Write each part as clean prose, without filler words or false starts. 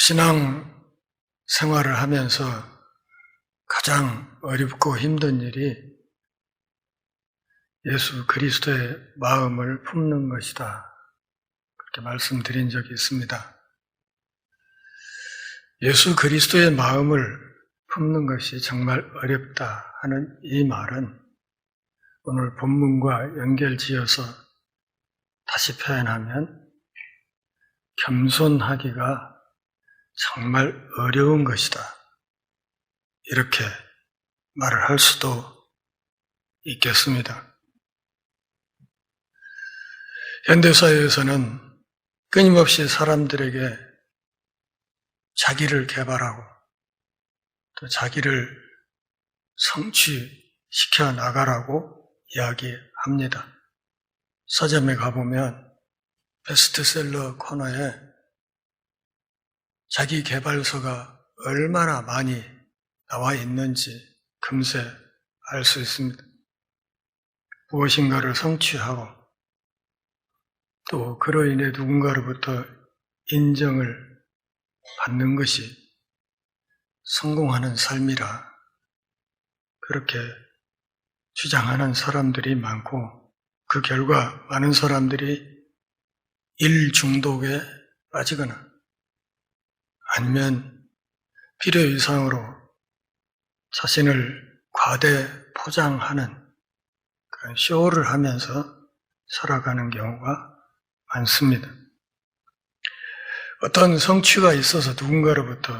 신앙 생활을 하면서 가장 어렵고 힘든 일이 예수 그리스도의 마음을 품는 것이다. 그렇게 말씀드린 적이 있습니다. 예수 그리스도의 마음을 품는 것이 정말 어렵다 하는 이 말은 오늘 본문과 연결지어서 다시 표현하면 겸손하기가 정말 어려운 것이다. 이렇게 말을 할 수도 있겠습니다. 현대사회에서는 끊임없이 사람들에게 자기를 개발하고 또 자기를 성취시켜 나가라고 이야기합니다. 서점에 가보면 베스트셀러 코너에 자기 개발서가 얼마나 많이 나와 있는지 금세 알 수 있습니다. 무엇인가를 성취하고 또 그로 인해 누군가로부터 인정을 받는 것이 성공하는 삶이라 그렇게 주장하는 사람들이 많고 그 결과 많은 사람들이 일 중독에 빠지거나 아니면 필요 이상으로 자신을 과대 포장하는 그런 쇼를 하면서 살아가는 경우가 많습니다. 어떤 성취가 있어서 누군가로부터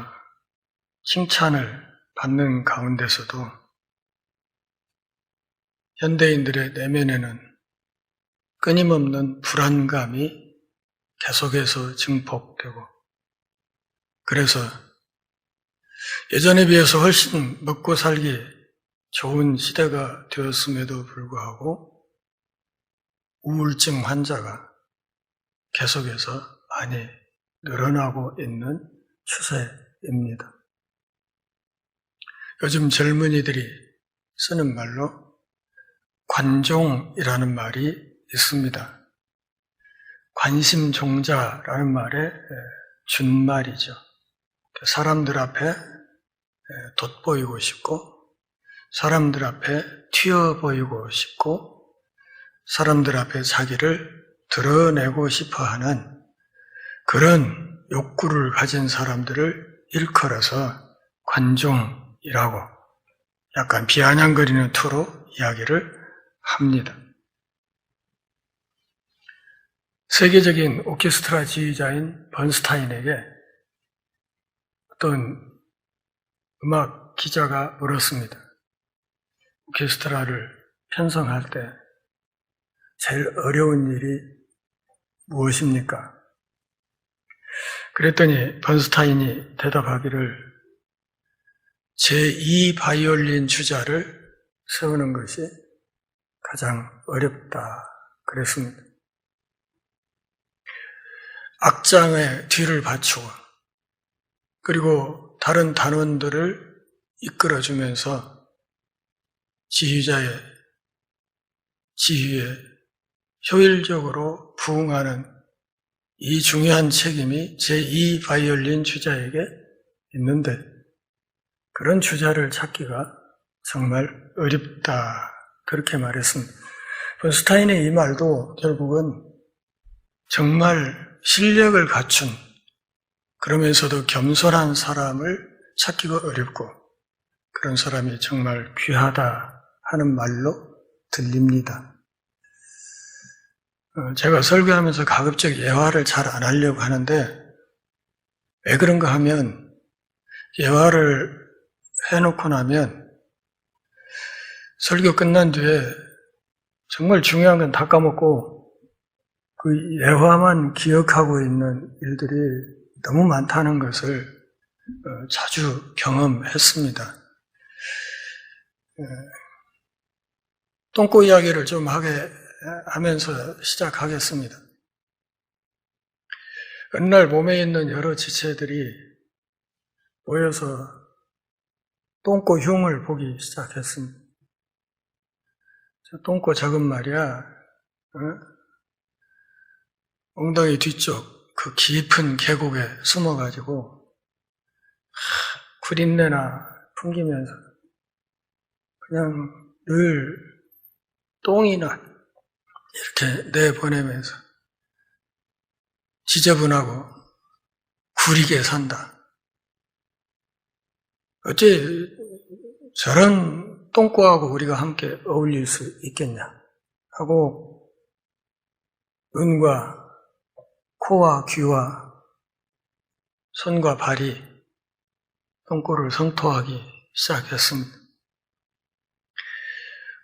칭찬을 받는 가운데서도 현대인들의 내면에는 끊임없는 불안감이 계속해서 증폭되고 그래서 예전에 비해서 훨씬 먹고 살기 좋은 시대가 되었음에도 불구하고 우울증 환자가 계속해서 많이 늘어나고 있는 추세입니다. 요즘 젊은이들이 쓰는 말로 관종이라는 말이 있습니다. 관심종자라는 말의 준말이죠. 사람들 앞에 돋보이고 싶고 사람들 앞에 튀어 보이고 싶고 사람들 앞에 자기를 드러내고 싶어하는 그런 욕구를 가진 사람들을 일컬어서 관종이라고 약간 비아냥거리는 투로 이야기를 합니다. 세계적인 오케스트라 지휘자인 번스타인에게 어떤 음악 기자가 물었습니다. 오케스트라를 편성할 때 제일 어려운 일이 무엇입니까? 그랬더니 번스타인이 대답하기를 제2 바이올린 주자를 세우는 것이 가장 어렵다 그랬습니다. 악장의 뒤를 받치고 그리고 다른 단원들을 이끌어주면서 지휘자의 지휘에 효율적으로 부응하는 이 중요한 책임이 제2 바이올린 주자에게 있는데 그런 주자를 찾기가 정말 어렵다 그렇게 말했습니다. 번스타인의 이 말도 결국은 정말 실력을 갖춘 그러면서도 겸손한 사람을 찾기가 어렵고 그런 사람이 정말 귀하다 하는 말로 들립니다. 제가 설교하면서 가급적 예화를 잘 안 하려고 하는데 왜 그런가 하면 예화를 해놓고 나면 설교 끝난 뒤에 정말 중요한 건 다 까먹고 그 예화만 기억하고 있는 일들이 너무 많다는 것을 자주 경험했습니다. 똥꼬 이야기를 좀 하면서 시작하겠습니다. 어느 날 몸에 있는 여러 지체들이 모여서 똥꼬 흉을 보기 시작했습니다. 저 똥꼬 작은 말이야, 엉덩이 뒤쪽 그 깊은 계곡에 숨어가지고 구린내나 풍기면서 그냥 늘 똥이나 이렇게 내보내면서 지저분하고 구리게 산다. 어째 저런 똥꼬하고 우리가 함께 어울릴 수 있겠냐 하고 눈과 코와 귀와 손과 발이 똥꼬를 성토하기 시작했습니다.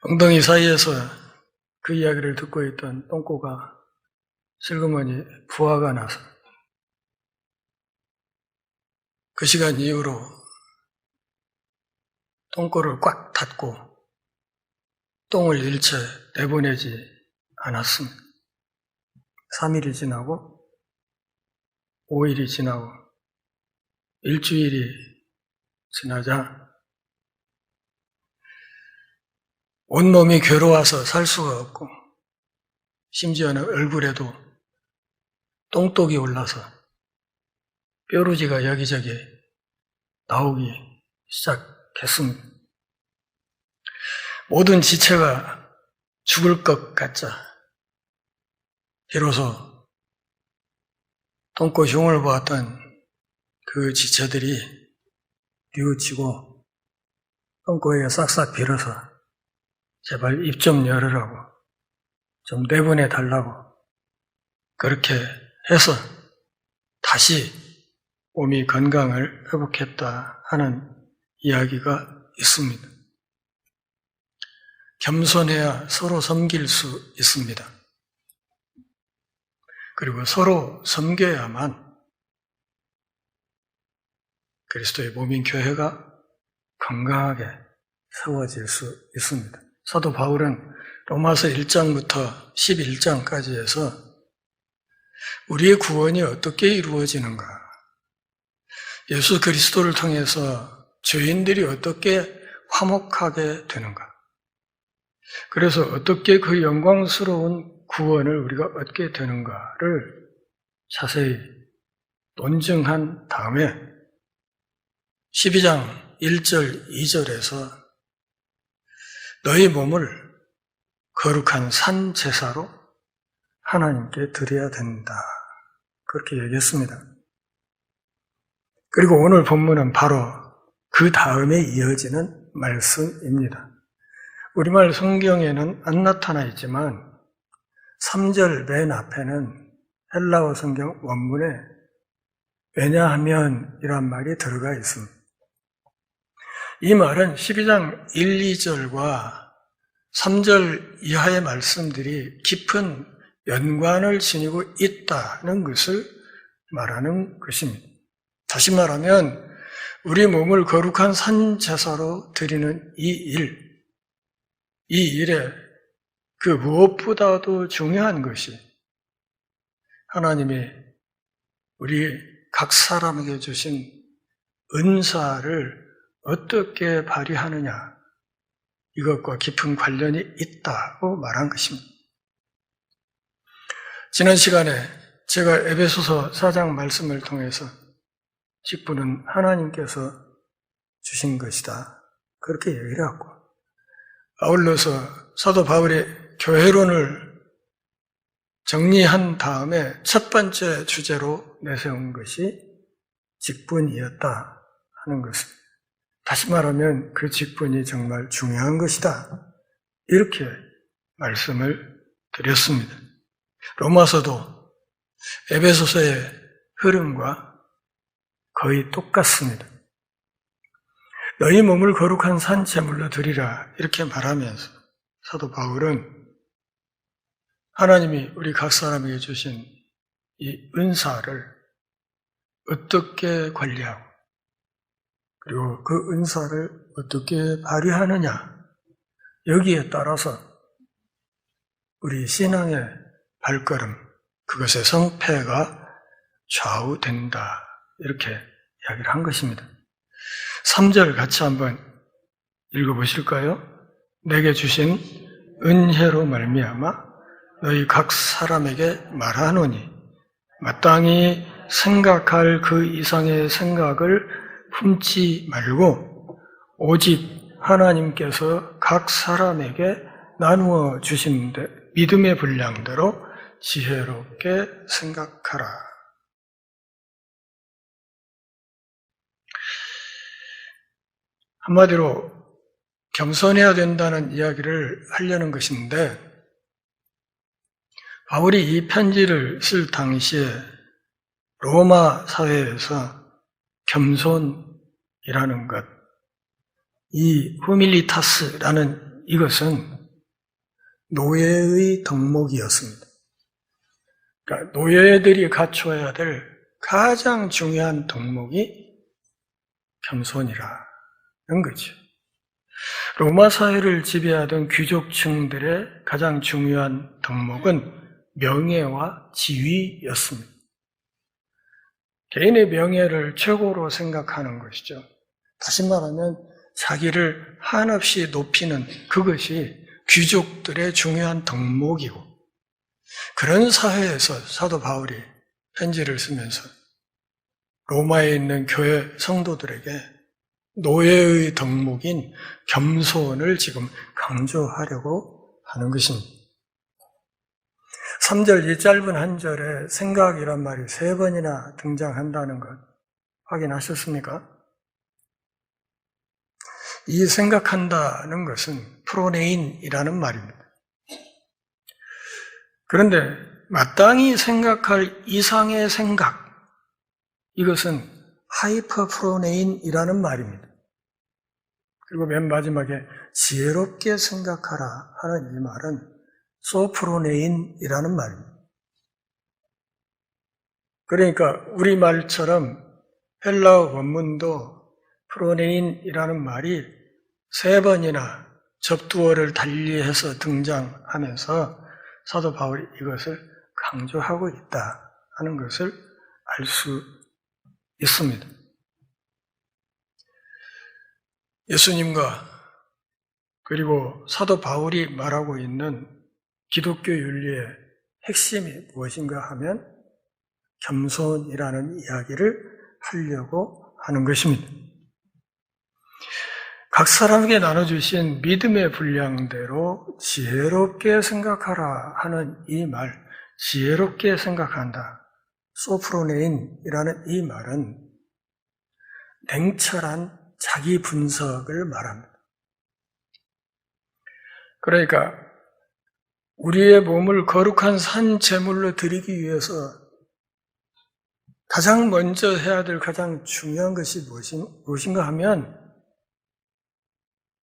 엉덩이 사이에서 그 이야기를 듣고 있던 똥꼬가 슬그머니 부하가 나서 그 시간 이후로 똥꼬를 꽉 닫고 똥을 일체 내보내지 않았습니다. 3일이 지나고 5일이 지나고 일주일이 지나자 온몸이 괴로워서 살 수가 없고 심지어는 얼굴에도 똥독이 올라서 뾰루지가 여기저기 나오기 시작했습니다. 모든 지체가 죽을 것 같자 비로소 똥꼬 흉을 보았던 그 지체들이 뉘우치고 똥꼬에 싹싹 빌어서 제발 입 좀 열으라고 좀 내보내 달라고 그렇게 해서 다시 몸이 건강을 회복했다 하는 이야기가 있습니다. 겸손해야 서로 섬길 수 있습니다. 그리고 서로 섬겨야만 그리스도의 몸인 교회가 건강하게 세워질 수 있습니다. 사도 바울은 로마서 1장부터 11장까지 해서 우리의 구원이 어떻게 이루어지는가, 예수 그리스도를 통해서 죄인들이 어떻게 화목하게 되는가, 그래서 어떻게 그 영광스러운 구원을 우리가 얻게 되는가를 자세히 논증한 다음에 12장 1절 2절에서 너희 몸을 거룩한 산 제사로 하나님께 드려야 된다 그렇게 얘기했습니다. 그리고 오늘 본문은 바로 그 다음에 이어지는 말씀입니다. 우리말 성경에는 안 나타나 있지만 3절 맨 앞에는 헬라어 성경 원문에 왜냐하면 이란 말이 들어가 있습니다. 이 말은 12장 1, 2절과 3절 이하의 말씀들이 깊은 연관을 지니고 있다는 것을 말하는 것입니다. 다시 말하면 우리 몸을 거룩한 산제사로 드리는 이 일에 그 무엇보다도 중요한 것이 하나님이 우리 각 사람에게 주신 은사를 어떻게 발휘하느냐, 이것과 깊은 관련이 있다고 말한 것입니다. 지난 시간에 제가 에베소서 4장 말씀을 통해서 직분은 하나님께서 주신 것이다 그렇게 얘기를 하고, 아울러서 사도 바울의 교회론을 정리한 다음에 첫 번째 주제로 내세운 것이 직분이었다 하는 것입니다. 다시 말하면 그 직분이 정말 중요한 것이다 이렇게 말씀을 드렸습니다. 로마서도 에베소서의 흐름과 거의 똑같습니다. 너희 몸을 거룩한 산 제물로 드리라 이렇게 말하면서 사도 바울은 하나님이 우리 각 사람에게 주신 이 은사를 어떻게 관리하고 그리고 그 은사를 어떻게 발휘하느냐, 여기에 따라서 우리 신앙의 발걸음, 그것의 성패가 좌우된다 이렇게 이야기를 한 것입니다. 3절 같이 한번 읽어보실까요? 내게 주신 은혜로 말미암아 너희 각 사람에게 말하노니 마땅히 생각할 그 이상의 생각을 품지 말고 오직 하나님께서 각 사람에게 나누어 주신 믿음의 분량대로 지혜롭게 생각하라. 한마디로 겸손해야 된다는 이야기를 하려는 것인데, 바울이 이 편지를 쓸 당시에 로마 사회에서 겸손이라는 것, 이 후밀리타스라는 이것은 노예의 덕목이었습니다. 그러니까 노예들이 갖춰야 될 가장 중요한 덕목이 겸손이라는 거죠. 로마 사회를 지배하던 귀족층들의 가장 중요한 덕목은 명예와 지위였습니다. 개인의 명예를 최고로 생각하는 것이죠. 다시 말하면 자기를 한없이 높이는 그것이 귀족들의 중요한 덕목이고, 그런 사회에서 사도 바울이 편지를 쓰면서 로마에 있는 교회 성도들에게 노예의 덕목인 겸손을 지금 강조하려고 하는 것입니다. 3절 이 짧은 한 절에 생각이란 말이 3번이나 등장한다는 것 확인하셨습니까? 이 생각한다는 것은 프로네인이라는 말입니다. 그런데 마땅히 생각할 이상의 생각, 이것은 하이퍼 프로네인이라는 말입니다. 그리고 맨 마지막에 지혜롭게 생각하라 하는 이 말은 소프로네인이라는 말입니다. 그러니까 우리말처럼 헬라어 원문도 프로네인이라는 말이 3번이나 접두어를 달리해서 등장하면서 사도 바울이 이것을 강조하고 있다 하는 것을 알 수 있습니다. 예수님과 그리고 사도 바울이 말하고 있는 기독교 윤리의 핵심이 무엇인가 하면 겸손이라는 이야기를 하려고 하는 것입니다. 각 사람에게 나눠주신 믿음의 분량대로 지혜롭게 생각하라 하는 이 말, 지혜롭게 생각한다, 소프로네인이라는 이 말은 냉철한 자기 분석을 말합니다. 그러니까 우리의 몸을 거룩한 산 제물로 드리기 위해서 가장 먼저 해야 될 가장 중요한 것이 무엇인가 하면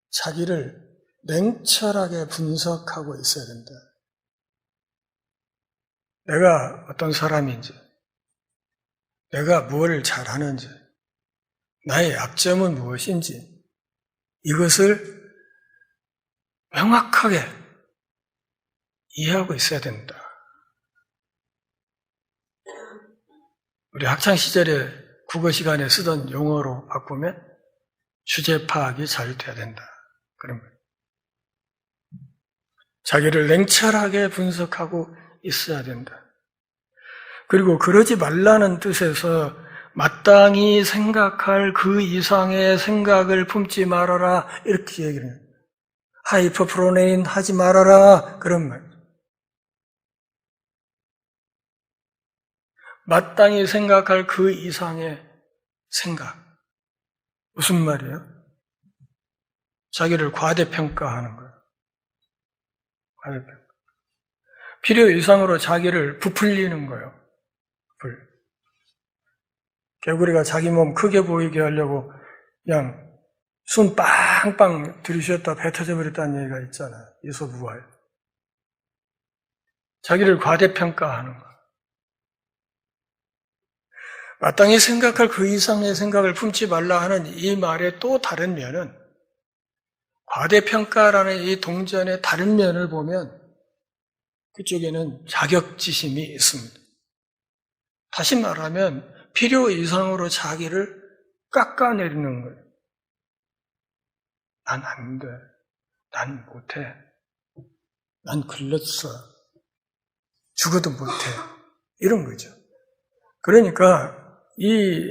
자기를 냉철하게 분석하고 있어야 된다. 내가 어떤 사람인지, 내가 무엇을 잘하는지, 나의 약점은 무엇인지 이것을 명확하게 이해하고 있어야 된다. 우리 학창시절에 국어 시간에 쓰던 용어로 바꾸면 주제 파악이 잘 돼야 된다. 그런 거예요. 자기를 냉철하게 분석하고 있어야 된다. 그리고 그러지 말라는 뜻에서 마땅히 생각할 그 이상의 생각을 품지 말아라 이렇게 얘기를 해요. 하이퍼 프로네인 하지 말아라 그런 말. 마땅히 생각할 그 이상의 생각. 무슨 말이에요? 자기를 과대평가하는 거예요. 과대평가. 필요 이상으로 자기를 부풀리는 거예요. 개구리가 자기 몸 크게 보이게 하려고 그냥 숨 빵빵 들이쉬었다 배 터져버렸다는 얘기가 있잖아요. 이소부활. 자기를 과대평가하는 거예요. 마땅히 생각할 그 이상의 생각을 품지 말라 하는 이 말의 또 다른 면은 과대평가라는 이 동전의 다른 면을 보면 그쪽에는 자격지심이 있습니다. 다시 말하면 필요 이상으로 자기를 깎아내리는 거예요. 난 안 돼. 난 못해. 난 글렀어. 죽어도 못해. 이런 거죠. 그러니까 이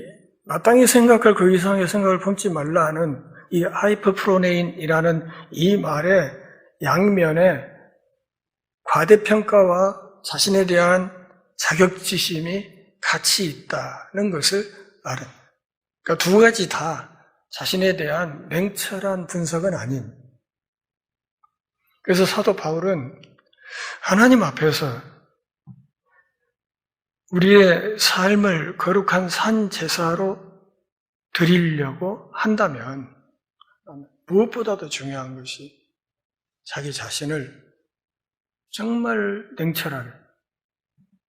마땅히 생각할 그 이상의 생각을 품지 말라 하는 이 하이퍼프로네인이라는 이 말의 양면에 과대평가와 자신에 대한 자격지심이 같이 있다는 것을 말은. 그러니까 두 가지 다 자신에 대한 냉철한 분석은 아닌. 그래서 사도 바울은 하나님 앞에서 우리의 삶을 거룩한 산 제사로 드리려고 한다면 무엇보다도 중요한 것이 자기 자신을 정말 냉철하게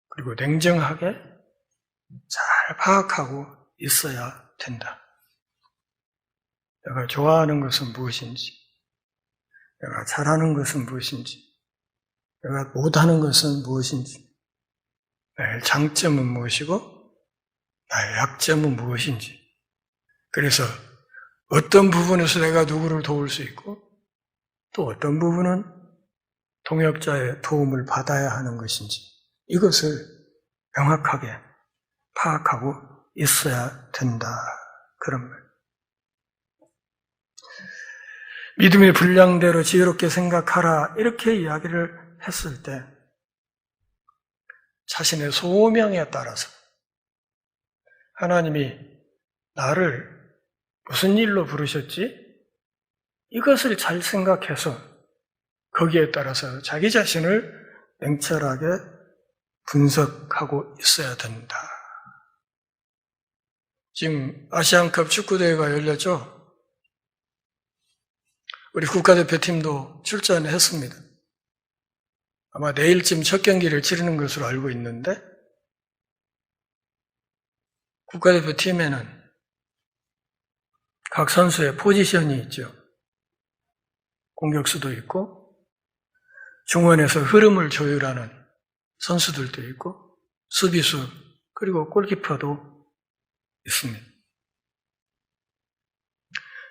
그리고 냉정하게 잘 파악하고 있어야 된다. 내가 좋아하는 것은 무엇인지, 내가 잘하는 것은 무엇인지, 내가 못하는 것은 무엇인지, 나의 장점은 무엇이고 나의 약점은 무엇인지, 그래서 어떤 부분에서 내가 누구를 도울 수 있고 또 어떤 부분은 동역자의 도움을 받아야 하는 것인지 이것을 명확하게 파악하고 있어야 된다. 그런 말. 믿음의 분량대로 지혜롭게 생각하라 이렇게 이야기를 했을 때 자신의 소명에 따라서 하나님이 나를 무슨 일로 부르셨지? 이것을 잘 생각해서 거기에 따라서 자기 자신을 냉철하게 분석하고 있어야 된다. 지금 아시안컵 축구대회가 열렸죠? 우리 국가대표팀도 출전했습니다. 아마 내일쯤 첫 경기를 치르는 것으로 알고 있는데 국가대표팀에는 각 선수의 포지션이 있죠. 공격수도 있고 중원에서 흐름을 조율하는 선수들도 있고 수비수 그리고 골키퍼도 있습니다.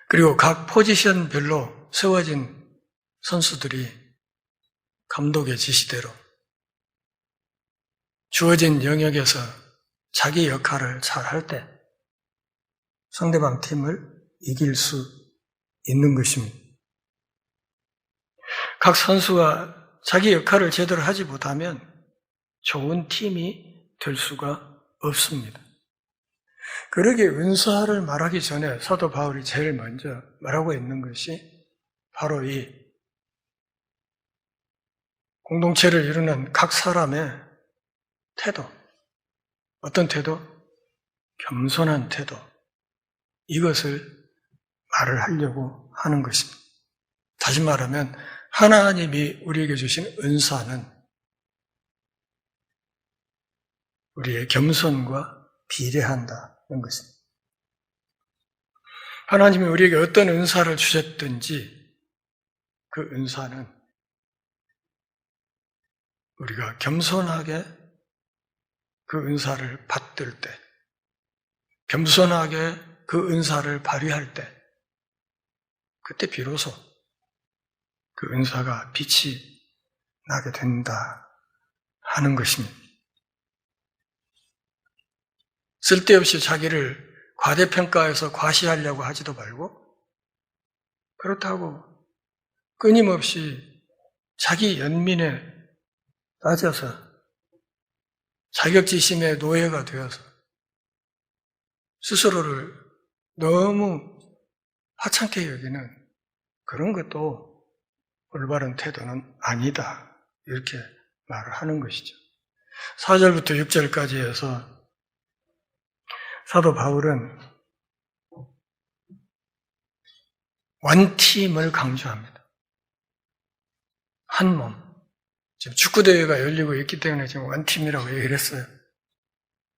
그리고 각 포지션별로 세워진 선수들이 감독의 지시대로 주어진 영역에서 자기 역할을 잘 할 때 상대방 팀을 이길 수 있는 것입니다. 각 선수가 자기 역할을 제대로 하지 못하면 좋은 팀이 될 수가 없습니다. 그러기에 은사를 말하기 전에 사도 바울이 제일 먼저 말하고 있는 것이 바로 이 공동체를 이루는 각 사람의 태도, 어떤 태도? 겸손한 태도. 이것을 말을 하려고 하는 것입니다. 다시 말하면 하나님이 우리에게 주신 은사는 우리의 겸손과 비례한다는 것입니다. 하나님이 우리에게 어떤 은사를 주셨든지 그 은사는 우리가 겸손하게 그 은사를 받들 때, 겸손하게 그 은사를 발휘할 때, 그때 비로소 그 은사가 빛이 나게 된다 하는 것입니다. 쓸데없이 자기를 과대평가해서 과시하려고 하지도 말고 그렇다고 끊임없이 자기 연민에 빠져서 자격지심의 노예가 되어서 스스로를 너무 하찮게 여기는 그런 것도 올바른 태도는 아니다. 이렇게 말을 하는 것이죠. 4절부터 6절까지 해서 사도 바울은 원팀을 강조합니다. 한 몸. 지금 축구대회가 열리고 있기 때문에 지금 원팀이라고 얘기를 했어요.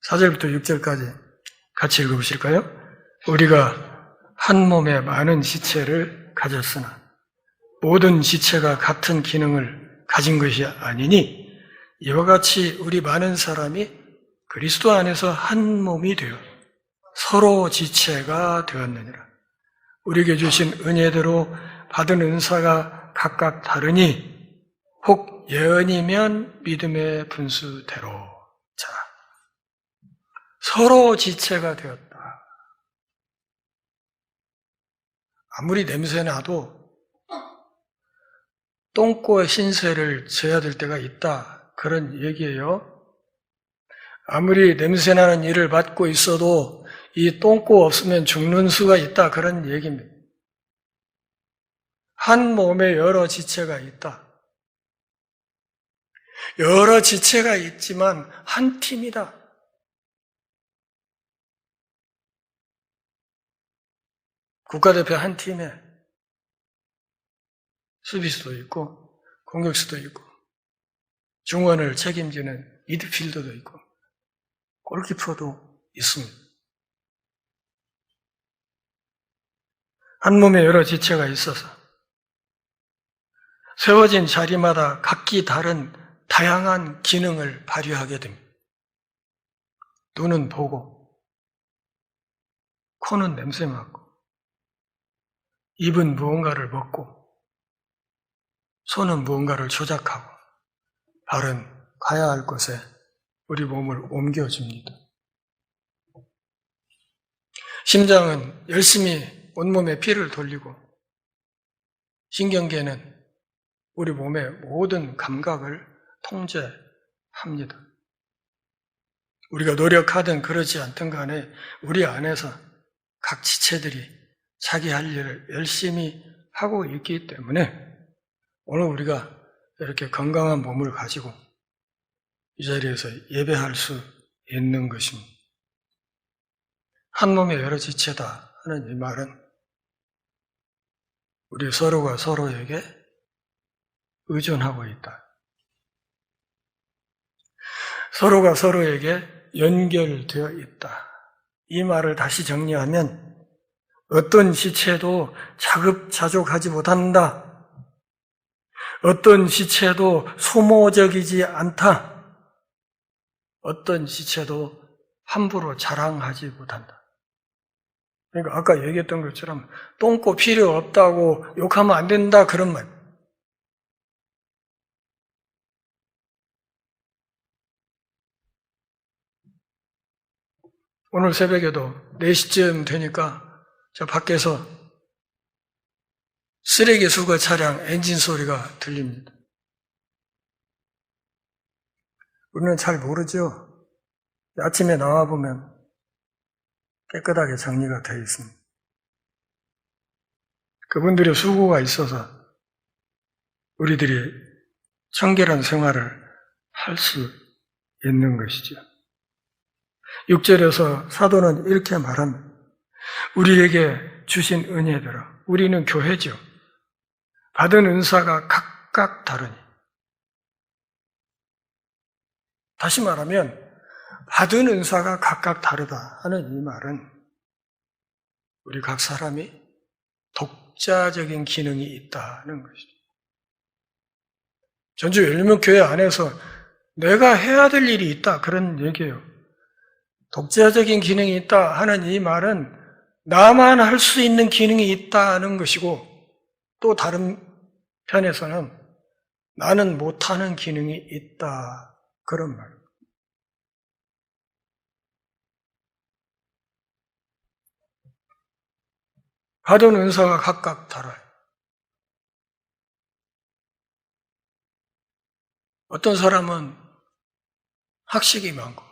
4절부터 6절까지 같이 읽어보실까요? 우리가 한 몸에 많은 지체를 가졌으나 모든 지체가 같은 기능을 가진 것이 아니니 이와 같이 우리 많은 사람이 그리스도 안에서 한 몸이 되어 서로 지체가 되었느니라. 우리에게 주신 은혜대로 받은 은사가 각각 다르니 혹 예언이면 믿음의 분수대로. 자, 서로 지체가 되었다. 아무리 냄새나도 똥꼬 신세를 져야 될 때가 있다. 그런 얘기예요. 아무리 냄새나는 일을 맡고 있어도 이 똥꼬 없으면 죽는 수가 있다. 그런 얘기입니다. 한 몸에 여러 지체가 있다. 여러 지체가 있지만 한 팀이다. 국가대표 한 팀에 수비수도 있고 공격수도 있고 중원을 책임지는 미드필더도 있고 골키퍼도 있습니다. 한 몸에 여러 지체가 있어서 세워진 자리마다 각기 다른 다양한 기능을 발휘하게 됩니다. 눈은 보고, 코는 냄새 맡고, 입은 무언가를 먹고, 손은 무언가를 조작하고, 발은 가야 할 곳에 우리 몸을 옮겨줍니다. 심장은 열심히 온몸에 피를 돌리고, 신경계는 우리 몸의 모든 감각을 통제합니다. 우리가 노력하든 그러지 않든 간에 우리 안에서 각 지체들이 자기 할 일을 열심히 하고 있기 때문에 오늘 우리가 이렇게 건강한 몸을 가지고 이 자리에서 예배할 수 있는 것입니다. 한 몸의 여러 지체다 하는 이 말은 우리 서로가 서로에게 의존하고 있다. 서로가 서로에게 연결되어 있다. 이 말을 다시 정리하면 어떤 지체도 자급자족하지 못한다. 어떤 지체도 소모적이지 않다. 어떤 지체도 함부로 자랑하지 못한다. 그러니까 아까 얘기했던 것처럼 똥꼬 필요 없다고 욕하면 안 된다 그런 말. 오늘 새벽에도 4시쯤 되니까 저 밖에서 쓰레기 수거 차량 엔진 소리가 들립니다. 우리는 잘 모르죠. 아침에 나와보면 깨끗하게 정리가 되어 있습니다. 그분들의 수고가 있어서 우리들이 청결한 생활을 할 수 있는 것이죠. 6절에서 사도는 이렇게 말합니다. 우리에게 주신 은혜대로 우리는 교회죠. 받은 은사가 각각 다르니. 다시 말하면 받은 은사가 각각 다르다 하는 이 말은 우리 각 사람이 독자적인 기능이 있다는 것이죠. 전주 열무교회 안에서 내가 해야 될 일이 있다 그런 얘기예요. 독자적인 기능이 있다 하는 이 말은 나만 할 수 있는 기능이 있다는 것이고 또 다른 편에서는 나는 못하는 기능이 있다 그런 말. 받은 은사가 각각 달라요. 어떤 사람은 학식이 많고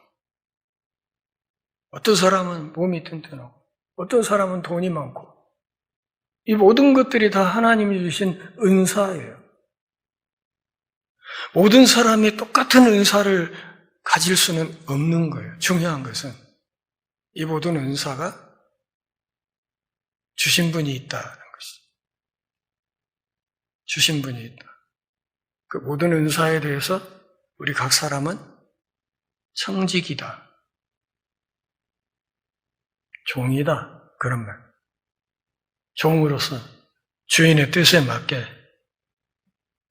어떤 사람은 몸이 튼튼하고 어떤 사람은 돈이 많고 이 모든 것들이 다 하나님이 주신 은사예요. 모든 사람이 똑같은 은사를 가질 수는 없는 거예요. 중요한 것은 이 모든 은사가 주신 분이 있다는 것이죠. 주신 분이 있다. 그 모든 은사에 대해서 우리 각 사람은 청직이다. 종이다. 그런 말. 종으로서 주인의 뜻에 맞게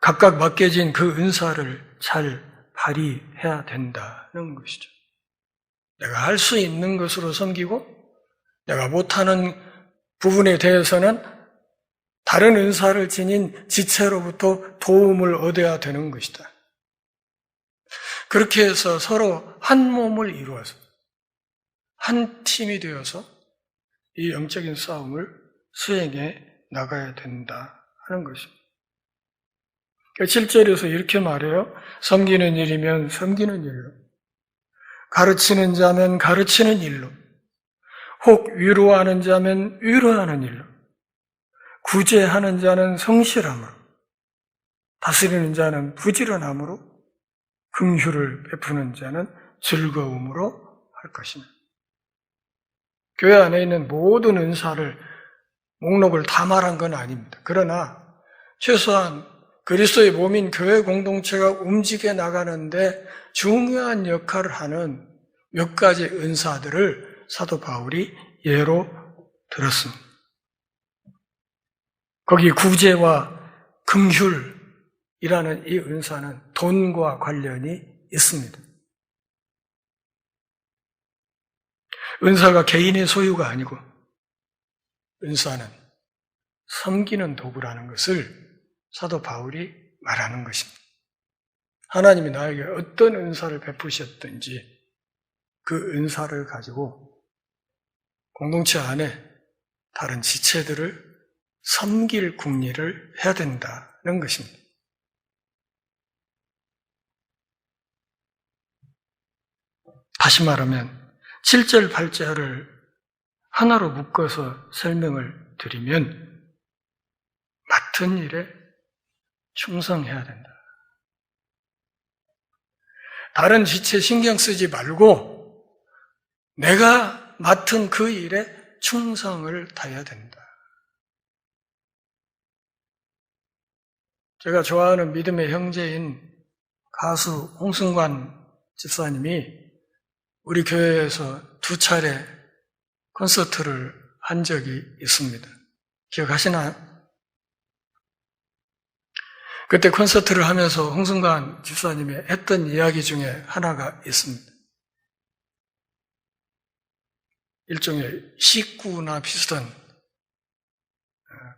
각각 맡겨진 그 은사를 잘 발휘해야 된다는 것이죠. 내가 할 수 있는 것으로 섬기고 내가 못하는 부분에 대해서는 다른 은사를 지닌 지체로부터 도움을 얻어야 되는 것이다. 그렇게 해서 서로 한 몸을 이루어서 한 팀이 되어서 이 영적인 싸움을 수행해 나가야 된다 하는 것입니다. 7절에서 이렇게 말해요. 섬기는 일이면 섬기는 일로, 가르치는 자면 가르치는 일로, 혹 위로하는 자면 위로하는 일로, 구제하는 자는 성실함으로, 다스리는 자는 부지런함으로, 긍휼을 베푸는 자는 즐거움으로 할 것입니다. 교회 안에 있는 모든 은사를 목록을 다 말한 건 아닙니다. 그러나 최소한 그리스도의 몸인 교회 공동체가 움직여 나가는데 중요한 역할을 하는 몇 가지 은사들을 사도 바울이 예로 들었습니다. 거기 구제와 긍휼이라는 이 은사는 돈과 관련이 있습니다. 은사가 개인의 소유가 아니고 은사는 섬기는 도구라는 것을 사도 바울이 말하는 것입니다. 하나님이 나에게 어떤 은사를 베푸셨든지 그 은사를 가지고 공동체 안에 다른 지체들을 섬길 국리를 해야 된다는 것입니다. 다시 말하면 7절, 8절을 하나로 묶어서 설명을 드리면 맡은 일에 충성해야 된다. 다른 지체 신경 쓰지 말고 내가 맡은 그 일에 충성을 다해야 된다. 제가 좋아하는 믿음의 형제인 가수 홍승관 집사님이 우리 교회에서 2차례 콘서트를 한 적이 있습니다. 기억하시나요? 그때 콘서트를 하면서 홍승관 집사님이 했던 이야기 중에 하나가 있습니다. 일종의 식구나 비슷한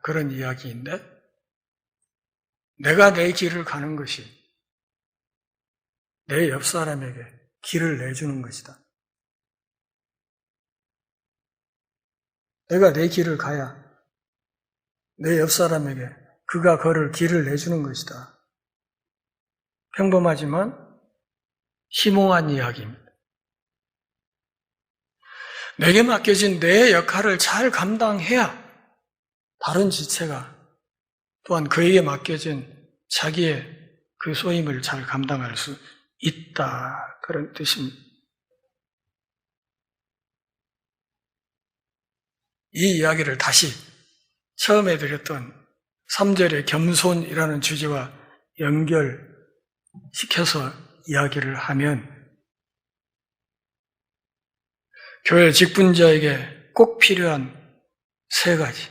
그런 이야기인데, 내가 내 길을 가는 것이 내 옆 사람에게 길을 내주는 것이다. 내가 내 길을 가야 내 옆 사람에게 그가 걸을 길을 내주는 것이다. 평범하지만 심오한 이야기입니다. 내게 맡겨진 내 역할을 잘 감당해야 다른 지체가 또한 그에게 맡겨진 자기의 그 소임을 잘 감당할 수 있다. 그런 뜻입니다. 이 이야기를 다시 처음에 드렸던 3절의 겸손이라는 주제와 연결시켜서 이야기를 하면 교회 직분자에게 꼭 필요한 3가지,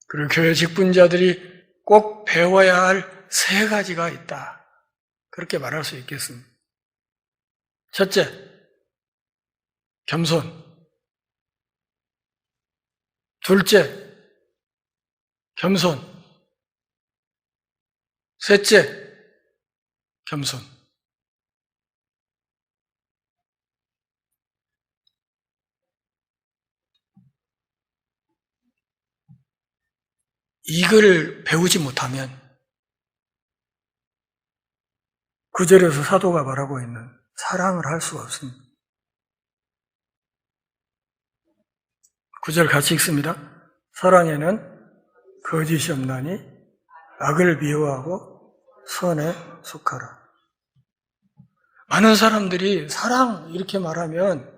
그리고 교회 직분자들이 꼭 배워야 할 3가지가 있다. 그렇게 말할 수 있겠습니다. 첫째, 겸손. 둘째, 겸손. 셋째, 겸손. 이걸 배우지 못하면 9절에서 사도가 말하고 있는 사랑을 할 수가 없습니다. 9절 같이 읽습니다. 사랑에는 거짓이 없나니 악을 미워하고 선에 속하라. 많은 사람들이 사랑 이렇게 말하면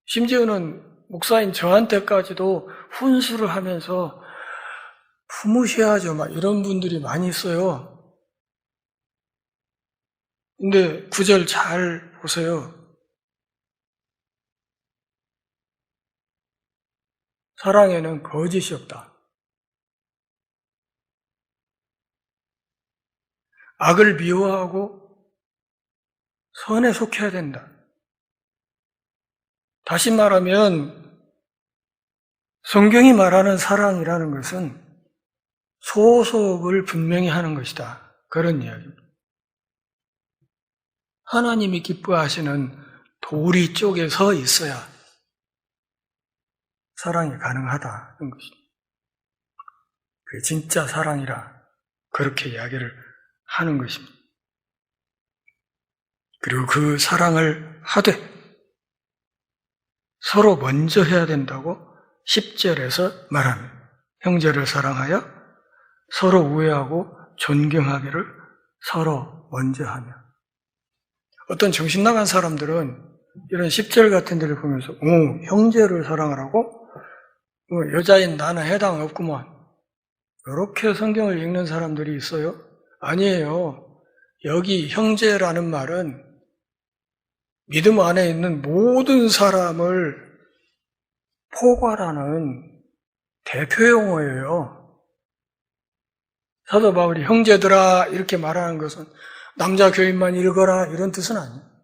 심지어는 목사인 저한테까지도 훈수를 하면서 품으셔야죠. 막 이런 분들이 많이 있어요. 근데 9절 잘 보세요. 사랑에는 거짓이 없다. 악을 미워하고 선에 속해야 된다. 다시 말하면 성경이 말하는 사랑이라는 것은 소속을 분명히 하는 것이다. 그런 이야기입니다. 하나님이 기뻐하시는 도리 쪽에 서 있어야 사랑이 가능하다는 것입니다. 그게 진짜 사랑이라 그렇게 이야기를 하는 것입니다. 그리고 그 사랑을 하되 서로 먼저 해야 된다고 10절에서 말합니다. 형제를 사랑하여 서로 우애하고 존경하기를 서로 먼저 하며. 어떤 정신나간 사람들은 이런 10절 같은 데를 보면서 형제를 사랑하라고? 여자인 나는 해당 없구만. 이렇게 성경을 읽는 사람들이 있어요? 아니에요. 여기 형제라는 말은 믿음 안에 있는 모든 사람을 포괄하는 대표 용어예요. 사도 바울이 형제들아 이렇게 말하는 것은 남자 교인만 읽어라 이런 뜻은 아니에요.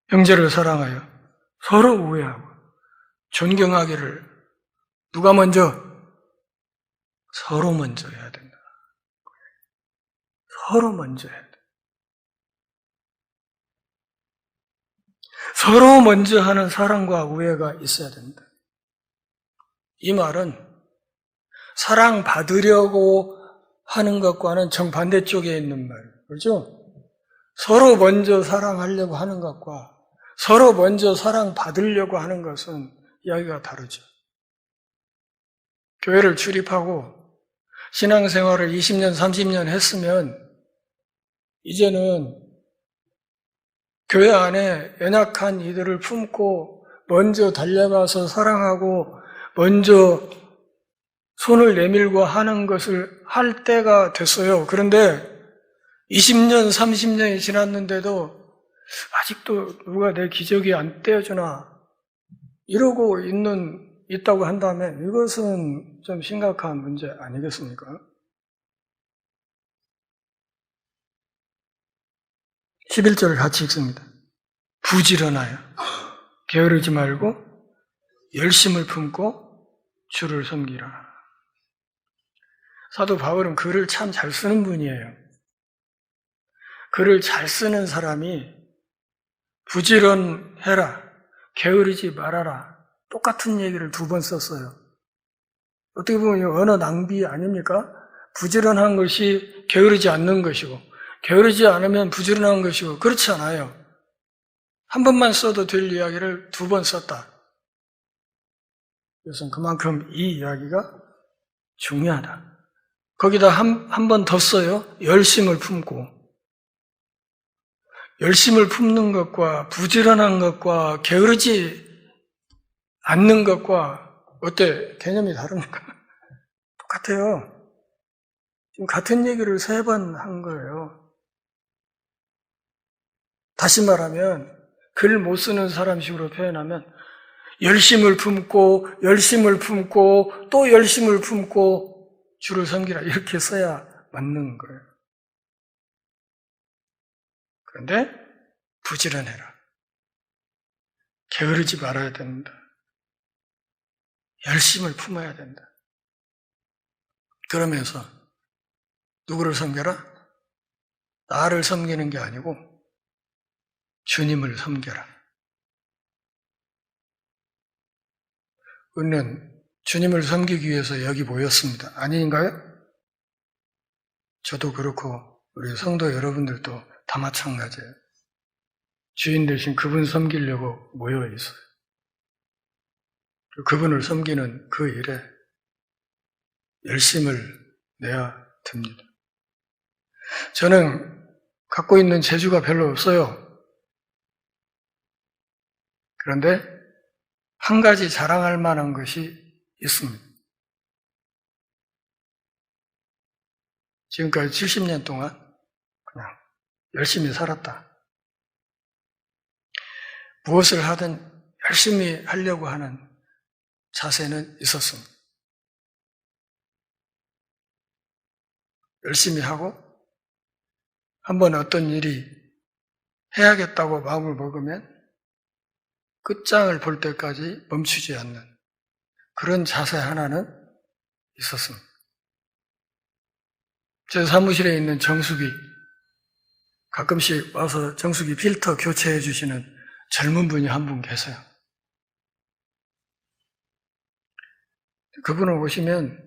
형제를 사랑하여 서로 우애하고 존경하기를 누가 먼저? 서로 먼저 해야 된다. 서로 먼저 해야 돼. 서로 먼저 하는 사랑과 우애가 있어야 된다. 이 말은 사랑받으려고 하는 것과는 정반대쪽에 있는 말, 그렇죠? 서로 먼저 사랑하려고 하는 것과 서로 먼저 사랑받으려고 하는 것은 이야기가 다르죠. 교회를 출입하고 신앙생활을 20년, 30년 했으면 이제는 교회 안에 연약한 이들을 품고 먼저 달려가서 사랑하고 먼저 손을 내밀고 하는 것을 할 때가 됐어요. 그런데 20년, 30년이 지났는데도 아직도 누가 내 기저귀 안 떼어주나 이러고 있다고 한다면 이것은 좀 심각한 문제 아니겠습니까? 11절을 같이 읽습니다. 부지런하여 게으르지 말고 열심을 품고 주를 섬기라. 사도 바울은 글을 참 잘 쓰는 분이에요. 글을 잘 쓰는 사람이 부지런해라, 게으르지 말아라 똑같은 얘기를 2번 썼어요. 어떻게 보면 언어 낭비 아닙니까? 부지런한 것이 게으르지 않는 것이고 게으르지 않으면 부지런한 것이고 그렇지 않아요. 한 번만 써도 될 이야기를 2번 썼다. 그래서 그만큼 이 이야기가 중요하다. 거기다 한 번 더 써요. 열심을 품고. 열심을 품는 것과 부지런한 것과 게으르지 않는 것과 어때? 개념이 다릅니까? 똑같아요. 지금 같은 얘기를 3번 한 거예요. 다시 말하면 글 못 쓰는 사람식으로 표현하면 열심을 품고 열심을 품고 또 열심을 품고 주를 섬기라 이렇게 써야 맞는 거예요. 그런데 부지런해라. 게으르지 말아야 된다. 열심을 품어야 된다. 그러면서 누구를 섬겨라? 나를 섬기는 게 아니고 주님을 섬겨라. 우리는 주님을 섬기기 위해서 여기 모였습니다. 아닌가요? 저도 그렇고 우리 성도 여러분들도 다 마찬가지예요. 주인 대신 그분 섬기려고 모여 있어요. 그분을 섬기는 그 일에 열심을 내야 됩니다. 저는 갖고 있는 재주가 별로 없어요. 그런데 한 가지 자랑할 만한 것이 있습니다. 지금까지 70년 동안 그냥 열심히 살았다. 무엇을 하든 열심히 하려고 하는 자세는 있었습니다. 열심히 하고 한번 어떤 일이 해야겠다고 마음을 먹으면 끝장을 볼 때까지 멈추지 않는 그런 자세 하나는 있었습니다. 제 사무실에 있는 정수기, 가끔씩 와서 정수기 필터 교체해 주시는 젊은 분이 한 분 계세요. 그분을 오시면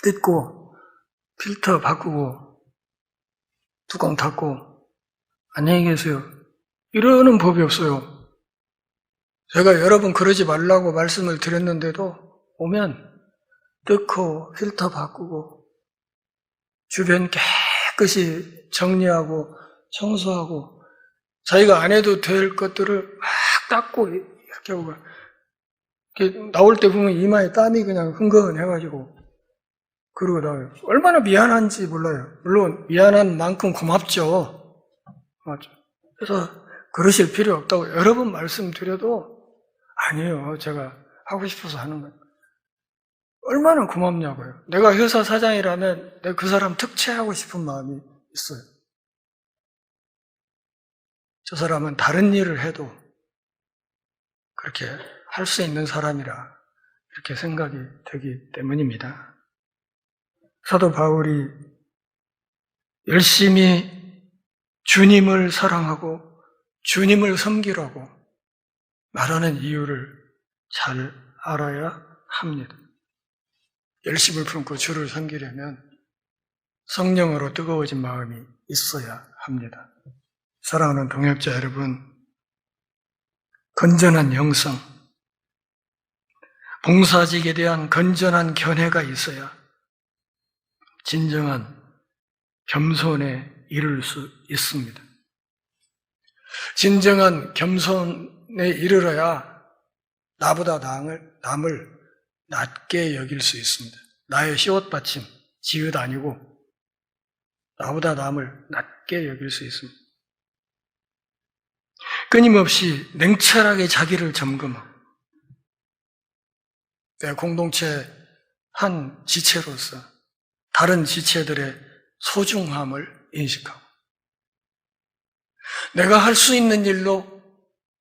뜯고 필터 바꾸고 뚜껑 닫고 안녕히 계세요. 이러는 법이 없어요. 제가 여러 번 그러지 말라고 말씀을 드렸는데도 오면 뜯고 필터 바꾸고 주변 깨끗이 정리하고 청소하고 자기가 안 해도 될 것들을 막 닦고 이렇게 하고 나올 때 보면 이마에 땀이 그냥 흥건해가지고 그러고 나와요. 얼마나 미안한지 몰라요. 물론 미안한 만큼 고맙죠. 맞죠. 그래서 그러실 필요 없다고 여러 번 말씀드려도 아니에요. 제가 하고 싶어서 하는 거예요. 얼마나 고맙냐고요. 내가 회사 사장이라면 내가 그 사람 특채하고 싶은 마음이 있어요. 저 사람은 다른 일을 해도 그렇게 할 수 있는 사람이라 이렇게 생각이 되기 때문입니다. 사도 바울이 열심히 주님을 사랑하고 주님을 섬기라고 말하는 이유를 잘 알아야 합니다. 열심을 품고 주를 섬기려면 성령으로 뜨거워진 마음이 있어야 합니다. 사랑하는 동역자 여러분, 건전한 영성, 봉사직에 대한 건전한 견해가 있어야 진정한 겸손에 이를 수 있습니다. 진정한 겸손에 이르러야 나보다 남을 낮게 여길 수 있습니다. 나의 시옷받침, 지읒 아니고 나보다 남을 낮게 여길 수 있습니다. 끊임없이 냉철하게 자기를 점검하고 내 공동체 한 지체로서 다른 지체들의 소중함을 인식하고 내가 할 수 있는 일로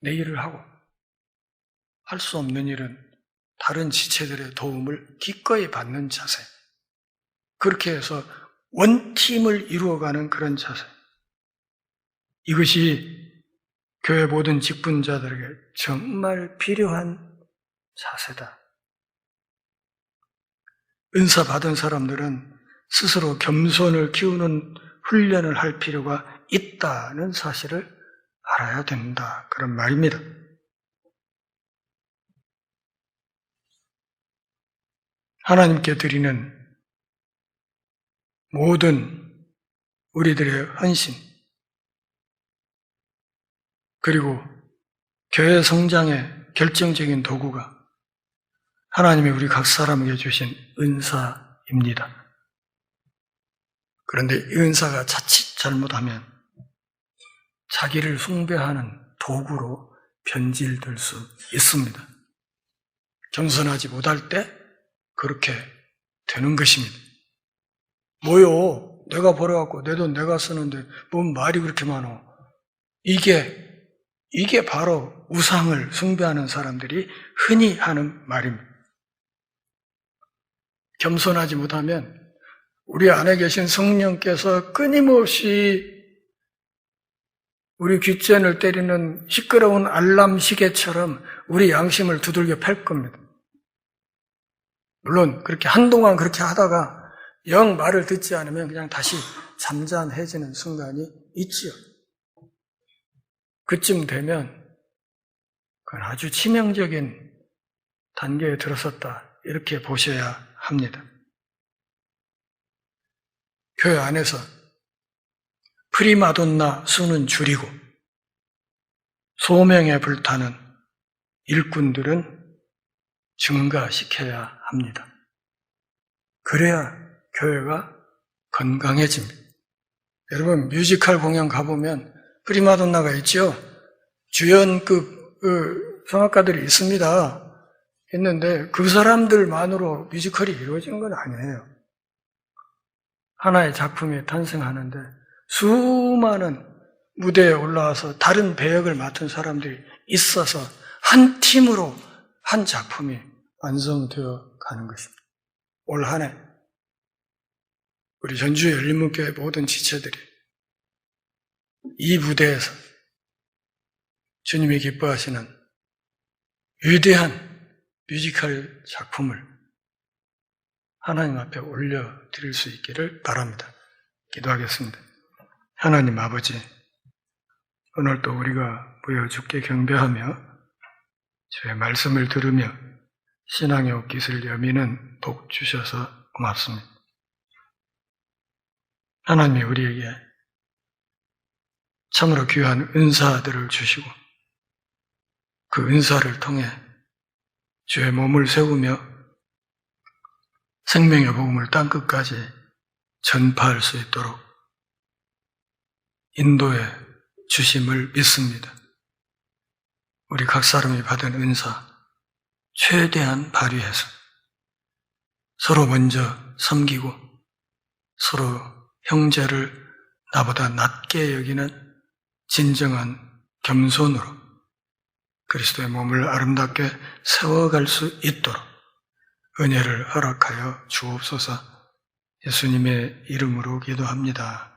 내 일을 하고 할 수 없는 일은 다른 지체들의 도움을 기꺼이 받는 자세. 그렇게 해서 원팀을 이루어가는 그런 자세. 이것이 교회 모든 직분자들에게 정말 필요한 자세다. 은사 받은 사람들은 스스로 겸손을 키우는 훈련을 할 필요가 있다는 사실을 알아야 된다. 그런 말입니다. 하나님께 드리는 모든 우리들의 헌신, 그리고 교회 성장의 결정적인 도구가 하나님이 우리 각 사람에게 주신 은사입니다. 그런데 이 은사가 자칫 잘못하면 자기를 숭배하는 도구로 변질될 수 있습니다. 겸손하지 못할 때 그렇게 되는 것입니다. 뭐요? 내가 벌어갖고 내 돈 내가 쓰는데 뭔 말이 그렇게 많어? 이게 바로 우상을 숭배하는 사람들이 흔히 하는 말입니다. 겸손하지 못하면 우리 안에 계신 성령께서 끊임없이 우리 귓전을 때리는 시끄러운 알람 시계처럼 우리 양심을 두들겨 팰 겁니다. 물론 그렇게 한동안 그렇게 하다가 영 말을 듣지 않으면 그냥 다시 잠잠해지는 순간이 있지요. 그쯤 되면 그건 아주 치명적인 단계에 들어섰다. 이렇게 보셔야 합니다. 교회 안에서 프리마돈나 수는 줄이고 소명에 불타는 일꾼들은 증가시켜야 합니다. 그래야 교회가 건강해집니다. 여러분 뮤지컬 공연 가보면 프리마돈나가 있죠. 주연급 성악가들이 있습니다. 있는데 그 사람들만으로 뮤지컬이 이루어진 건 아니에요. 하나의 작품이 탄생하는데 수많은 무대에 올라와서 다른 배역을 맡은 사람들이 있어서 한 팀으로 한 작품이 완성되어 가는 것입니다. 올 한 해 우리 전주 열린문교회 모든 지체들이 이 무대에서 주님이 기뻐하시는 위대한 뮤지컬 작품을 하나님 앞에 올려드릴 수 있기를 바랍니다. 기도하겠습니다. 하나님 아버지, 오늘도 우리가 모여 주께 경배하며 주의 말씀을 들으며 신앙의 옷깃을 여미는 복 주셔서 고맙습니다. 하나님이 우리에게 참으로 귀한 은사들을 주시고 그 은사를 통해 주의 몸을 세우며 생명의 복음을 땅끝까지 전파할 수 있도록 인도해 주심을 믿습니다. 우리 각 사람이 받은 은사 최대한 발휘해서 서로 먼저 섬기고 서로 형제를 나보다 낮게 여기는 진정한 겸손으로 그리스도의 몸을 아름답게 세워갈 수 있도록 은혜를 허락하여 주옵소서. 예수님의 이름으로 기도합니다.